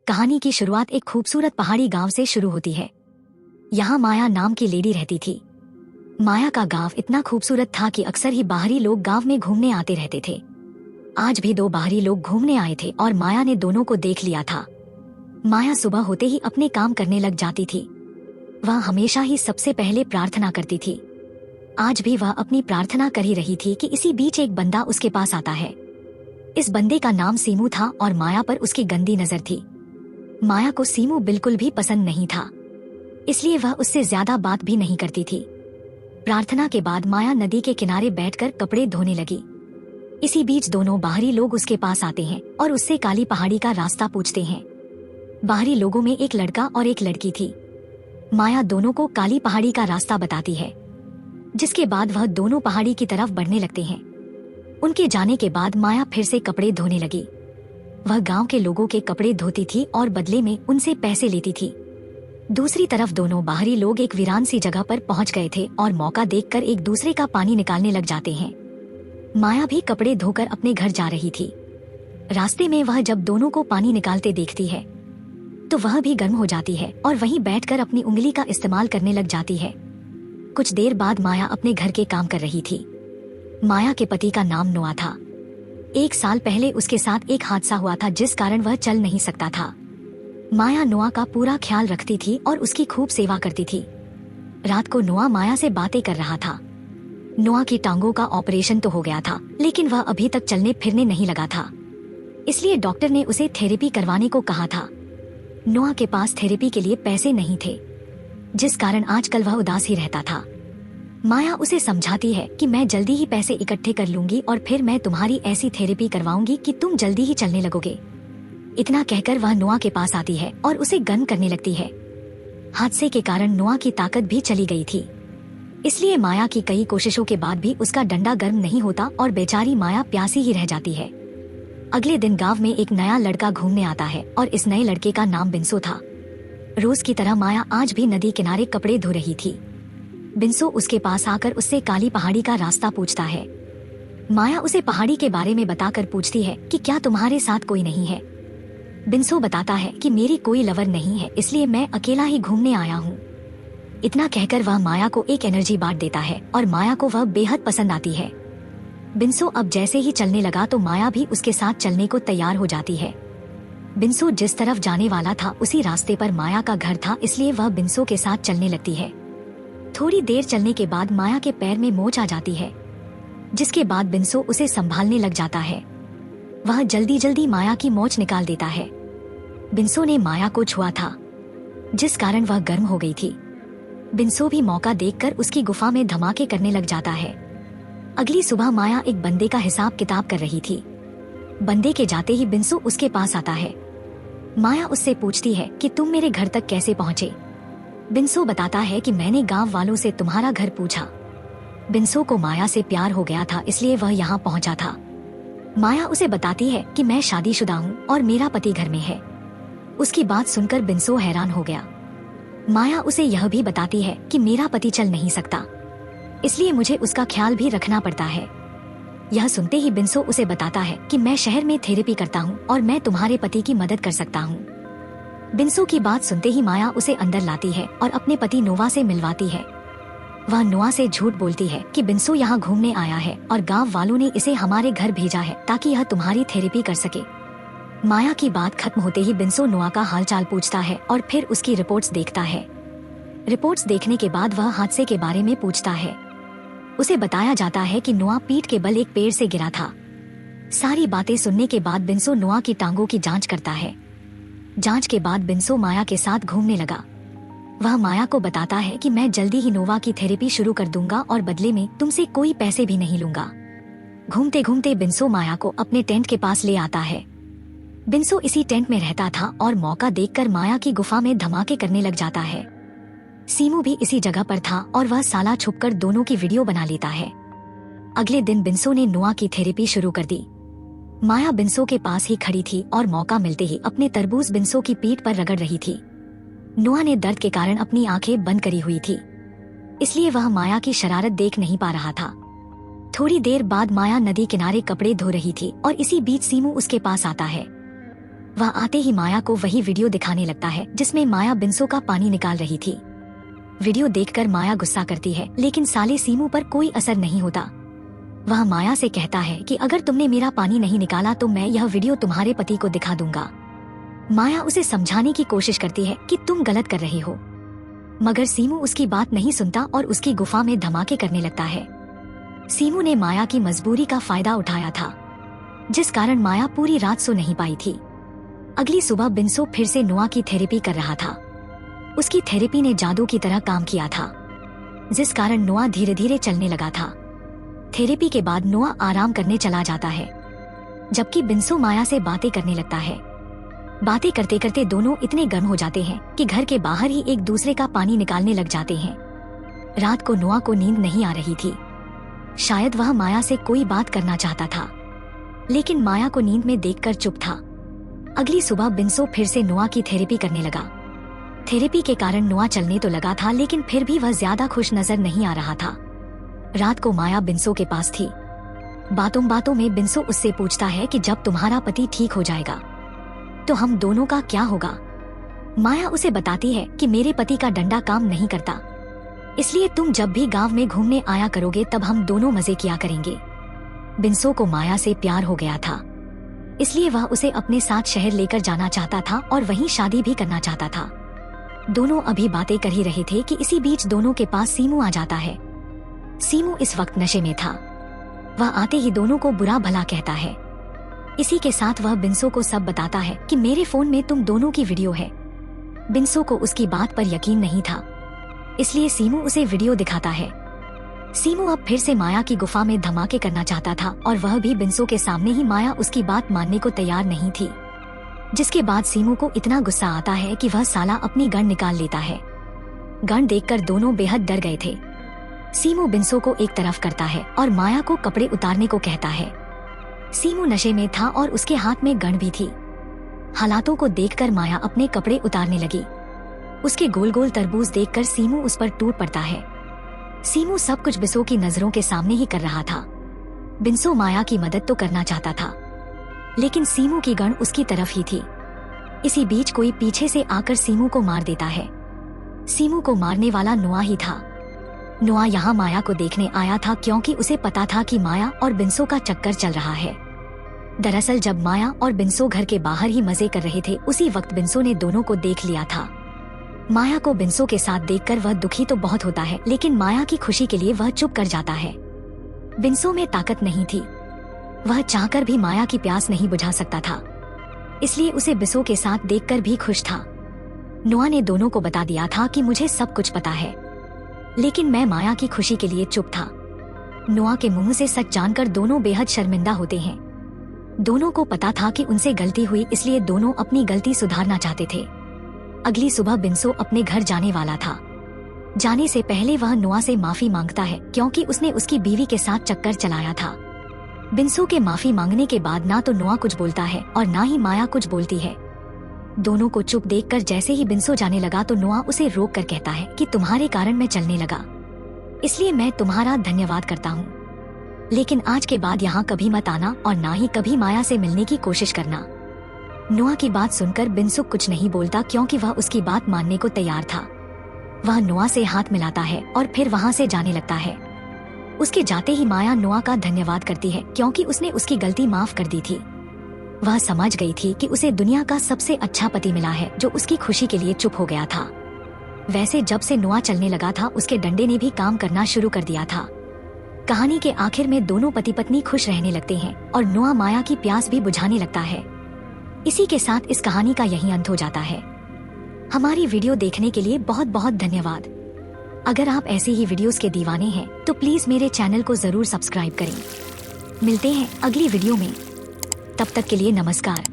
कहानी की शुरुआत एक खूबसूरत पहाड़ी गांव से शुरू होती है। यहाँ माया नाम की लेडी रहती थी। माया का गांव इतना खूबसूरत था कि अक्सर ही बाहरी लोग गांव में घूमने आते रहते थे। आज भी दो बाहरी लोग घूमने आए थे और माया ने दोनों को देख लिया था। माया सुबह होते ही अपने काम करने लग जाती थी। वह हमेशा ही सबसे पहले प्रार्थना करती थी। आज भी वह अपनी प्रार्थना कर ही रही थी कि इसी बीच एक बंदा उसके पास आता है। इस बंदे का नाम सीमू था और माया पर उसकी गंदी नजर थी। माया को सीमू बिल्कुल भी पसंद नहीं था, इसलिए वह उससे ज्यादा बात भी नहीं करती थी। प्रार्थना के बाद माया नदी के किनारे बैठकर कपड़े धोने लगी। इसी बीच दोनों बाहरी लोग उसके पास आते हैं और उससे काली पहाड़ी का रास्ता पूछते हैं। बाहरी लोगों में एक लड़का और एक लड़की थी। माया दोनों को काली पहाड़ी का रास्ता बताती है, जिसके बाद वह दोनों पहाड़ी की तरफ बढ़ने लगते हैं। उनके जाने के बाद माया फिर से कपड़े धोने लगी। वह गांव के लोगों के कपड़े धोती थी और बदले में उनसे पैसे लेती थी। दूसरी तरफ दोनों बाहरी लोग एक वीरान सी जगह पर पहुंच गए थे और मौका देखकर एक दूसरे का पानी निकालने लग जाते हैं। माया भी कपड़े धोकर अपने घर जा रही थी। रास्ते में वह जब दोनों को पानी निकालते देखती है तो वह भी गर्म हो जाती है और वहीं बैठकर अपनी उंगली का इस्तेमाल करने लग जाती है। कुछ देर बाद माया अपने घर के काम कर रही थी। माया के पति का नाम नोआ था। 1 साल पहले उसके साथ एक हादसा हुआ था जिस कारण वह चल नहीं सकता था। माया नोआ का पूरा ख्याल रखती थी और उसकी खूब सेवा करती थी। रात को नोआ माया से बातें कर रहा था। नोआ की टांगों का ऑपरेशन तो हो गया था, लेकिन वह अभी तक चलने फिरने नहीं लगा था। इसलिए डॉक्टर ने उसे थेरेपी करवाने को कहा था। नोआ के पास थेरेपी के लिए पैसे नहीं थे, जिस कारण आजकल वह उदास ही रहता था। माया उसे समझाती है कि मैं जल्दी ही पैसे इकट्ठे कर लूंगी और फिर मैं तुम्हारी ऐसी थेरेपी करवाऊंगी कि तुम जल्दी ही चलने लगोगे। इतना कहकर वह नोआ के पास आती है और उसे गर्म करने लगती है। हादसे के कारण नोआ की ताकत भी चली गई थी, इसलिए माया की कई कोशिशों के बाद भी उसका डंडा गर्म नहीं होता और बेचारी माया प्यासी ही रह जाती है। अगले दिन गांव में एक नया लड़का घूमने आता है और इस नए लड़के का नाम बिंसो था। रोज की तरह माया आज भी नदी किनारे कपड़े धो रही थी। बिंसो उसके पास आकर उससे काली पहाड़ी का रास्ता पूछता है। माया उसे पहाड़ी के बारे में बताकर पूछती है कि क्या तुम्हारे साथ कोई नहीं है। बिंसो बताता है कि मेरी कोई लवर नहीं है, इसलिए मैं अकेला ही घूमने आया हूँ। इतना कहकर वह माया को एक एनर्जी बांट देता है और माया को वह बेहद पसंद आती है। बिंसो अब जैसे ही चलने लगा तो माया भी उसके साथ चलने को तैयार हो जाती है। बिंसो जिस तरफ जाने वाला था उसी रास्ते पर माया का घर था, इसलिए वह बिंसो के साथ चलने लगती है। थोड़ी देर चलने के बाद माया के पैर में मोच आ जाती है, जिसके बाद बिंसो उसे संभालने लग जाता है। वह जल्दी जल्दी माया की मोच निकाल देता है। बिंसो ने माया को छुआ था, जिस कारण वह गर्म हो गई थी। बिंसो भी मौका देखकर उसकी गुफा में धमाके करने लग जाता है। अगली सुबह माया एक बंदे का हिसाब किताब कर रही थी। बंदे के जाते ही बिंसो उसके पास आता है। माया उससे पूछती है कि तुम मेरे घर तक कैसे पहुँचे। बिंसो बताता है कि मैंने गांव वालों से तुम्हारा घर पूछा। बिंसो को माया से प्यार हो गया था, इसलिए वह यहाँ पहुँचा था। माया उसे बताती है कि मैं शादीशुदा हूँ और मेरा पति घर में है। उसकी बात सुनकर बिंसो हैरान हो गया। माया उसे यह भी बताती है कि मेरा पति चल नहीं सकता, इसलिए मुझे उसका ख्याल भी रखना पड़ता है। यह सुनते ही बिंसो उसे बताता है कि मैं शहर में थेरेपी करता हूँ और मैं तुम्हारे पति की मदद कर सकता हूँ। बिंसो की बात सुनते ही माया उसे अंदर लाती है और अपने पति नोवा से मिलवाती है। वह नोआ से झूठ बोलती है कि बिंसो यहाँ घूमने आया है और गांव वालों ने इसे हमारे घर भेजा है ताकि यह तुम्हारी थेरेपी कर सके। माया की बात खत्म होते ही बिंसो नोआ का हालचाल पूछता है और फिर उसकी रिपोर्ट्स देखता है। रिपोर्ट्स देखने के बाद वह हादसे के बारे में पूछता है। उसे बताया जाता है कि नोआ पीठ के बल एक पेड़ से गिरा था। सारी बातें सुनने के बाद बिंसो नोआ की टांगों की जांच करता है। जांच के बाद बिंसो माया के साथ घूमने लगा। वह माया को बताता है कि मैं जल्दी ही नोवा की थेरेपी शुरू कर दूंगा और बदले में तुमसे कोई पैसे भी नहीं लूंगा। घूमते घूमते बिंसो माया को अपने टेंट के पास ले आता है। बिंसो इसी टेंट में रहता था और मौका देखकर माया की गुफा में धमाके करने लग जाता है। सीमू भी इसी जगह पर था और वह साला छुपकर दोनों की वीडियो बना लेता है। अगले दिन बिंसो ने नोआ की थेरेपी शुरू कर दी। माया बिंसो के पास ही खड़ी थी और मौका मिलते ही अपने तरबूज बिंसो की पीठ पर रगड़ रही थी। नोआ ने दर्द के कारण अपनी आंखें बंद करी हुई थी, इसलिए वह माया की शरारत देख नहीं पा रहा था। थोड़ी देर बाद माया नदी किनारे कपड़े धो रही थी और इसी बीच सीमू उसके पास आता है। वह आते ही माया को वही वीडियो दिखाने लगता है जिसमें माया बिंसो का पानी निकाल रही थी। वीडियो देखकर माया गुस्सा करती है, लेकिन साले सीमू पर कोई असर नहीं होता। वह माया से कहता है कि अगर तुमने मेरा पानी नहीं निकाला तो मैं यह वीडियो तुम्हारे पति को दिखा दूंगा। माया उसे समझाने की कोशिश करती है कि तुम गलत कर रहे हो, मगर सीमू उसकी बात नहीं सुनता और उसकी गुफा में धमाके करने लगता है। सीमू ने माया की मजबूरी का फायदा उठाया था, जिस कारण माया पूरी रात सो नहीं पाई थी। अगली सुबह बिंसो फिर से नुआ की थेरेपी कर रहा था। उसकी थेरेपी ने जादू की तरह काम किया था, जिस कारण नुआ धीरे धीरे चलने लगा था। थेरेपी के बाद नुआ आराम करने चला जाता है, जबकि बिंसो माया से बातें करने लगता है। बातें करते करते दोनों इतने गर्म हो जाते हैं कि घर के बाहर ही एक दूसरे का पानी निकालने लग जाते हैं। रात को नुआ को नींद नहीं आ रही थी। शायद वह माया से कोई बात करना चाहता था, लेकिन माया को नींद में देखकर चुप था। अगली सुबह बिंसो फिर से नुआ की थेरेपी करने लगा। थेरेपी के कारण नुआ चलने तो लगा था, लेकिन फिर भी वह ज्यादा खुश नजर नहीं आ रहा था। रात को माया बिंसो के पास थी। बातों बातों में बिंसो उससे पूछता है कि जब तुम्हारा पति ठीक हो जाएगा तो हम दोनों का क्या होगा। माया उसे बताती है कि मेरे पति का डंडा काम नहीं करता, इसलिए तुम जब भी गांव में घूमने आया करोगे तब हम दोनों मजे किया करेंगे। बिंसो को माया से प्यार हो गया था, इसलिए वह उसे अपने साथ शहर लेकर जाना चाहता था और वहीं शादी भी करना चाहता था। दोनों अभी बातें कर ही रहे थे कि इसी बीच दोनों के पास सीमू आ जाता है। सीमू इस वक्त नशे में था। वह आते ही दोनों को बुरा भला कहता है। इसी के साथ वह बिंसो को सब बताता है कि मेरे फोन में तुम दोनों की वीडियो है। बिंसो को उसकी बात पर यकीन नहीं था, इसलिए सीमू उसे वीडियो दिखाता है। सीमू अब फिर से माया की गुफा में धमाके करना चाहता था और वह भी बिंसो के सामने ही। माया उसकी बात मानने को तैयार नहीं थी, जिसके बाद सीमू को इतना गुस्सा आता है कि वह साला अपनी गन निकाल लेता है। गन देखकर दोनों बेहद डर गए थे। सीमू बिंसो को एक तरफ करता है और माया को कपड़े उतारने को कहता है। सीमू नशे में था और उसके हाथ में गन भी थी। हालातों को देखकर माया अपने कपड़े उतारने लगी। उसके गोल गोल तरबूज देखकर सीमू उस पर टूट पड़ता है। सीमू सब कुछ बिंसो की नजरों के सामने ही कर रहा था। बिंसो माया की मदद तो करना चाहता था, लेकिन सीमू की गन उसकी तरफ ही थी। इसी बीच कोई पीछे से आकर सीमू को मार देता है। सीमू को मारने वाला नुआ ही था। नुआ यहाँ माया को देखने आया था, क्योंकि उसे पता था कि माया और बिंसो का चक्कर चल रहा है। दरअसल जब माया और बिंसो घर के बाहर ही मजे कर रहे थे, उसी वक्त बिंसो ने दोनों को देख लिया था। माया को बिंसो के साथ देखकर वह दुखी तो बहुत होता है, लेकिन माया की खुशी के लिए वह चुप कर जाता है। बिंसो में ताकत नहीं थी। वह चाहकर भी माया की प्यास नहीं बुझा सकता था, इसलिए उसे बिंसो के साथ देखकर भी खुश था। नुआ ने दोनों को बता दिया था कि मुझे सब कुछ पता है, लेकिन मैं माया की खुशी के लिए चुप था। नुआ के मुंह से सच जानकर दोनों बेहद शर्मिंदा होते हैं। दोनों को पता था कि उनसे गलती हुई, इसलिए दोनों अपनी गलती सुधारना चाहते थे। अगली सुबह बिंसो अपने घर जाने वाला था। जाने से पहले वह नुआ से माफी मांगता है, क्योंकि उसने उसकी बीवी के साथ चक्कर चलाया था। बिंसो के माफी मांगने के बाद ना तो नुआ कुछ बोलता है और ना ही माया कुछ बोलती है। दोनों को चुप देखकर जैसे ही बिंसो जाने लगा तो नुआ उसे रोक कर कहता है कि तुम्हारे कारण मैं चलने लगा, इसलिए मैं तुम्हारा धन्यवाद करता हूँ, लेकिन आज के बाद यहाँ कभी मत आना और ना ही कभी माया से मिलने की कोशिश करना। नुआ की बात सुनकर बिंसो कुछ नहीं बोलता, क्योंकि वह उसकी बात मानने को तैयार था। वह नुआ से हाथ मिलाता है और फिर वहाँ से जाने लगता है। उसके जाते ही माया नुआ का धन्यवाद करती है, क्योंकि उसने उसकी गलती माफ कर दी थी। वह समझ गई थी कि उसे दुनिया का सबसे अच्छा पति मिला है, जो उसकी खुशी के लिए चुप हो गया था। वैसे जब से नुआ चलने लगा था, उसके डंडे ने भी काम करना शुरू कर दिया था। कहानी के आखिर में दोनों पति पत्नी खुश रहने लगते हैं और नुआ माया की प्यास भी बुझाने लगता है। इसी के साथ इस कहानी का यही अंत हो जाता है। हमारी वीडियो देखने के लिए बहुत बहुत धन्यवाद। अगर आप ऐसे ही वीडियोस के दीवाने हैं तो प्लीज मेरे चैनल को जरूर सब्सक्राइब करें। मिलते हैं अगली वीडियो में, तब तक के लिए नमस्कार।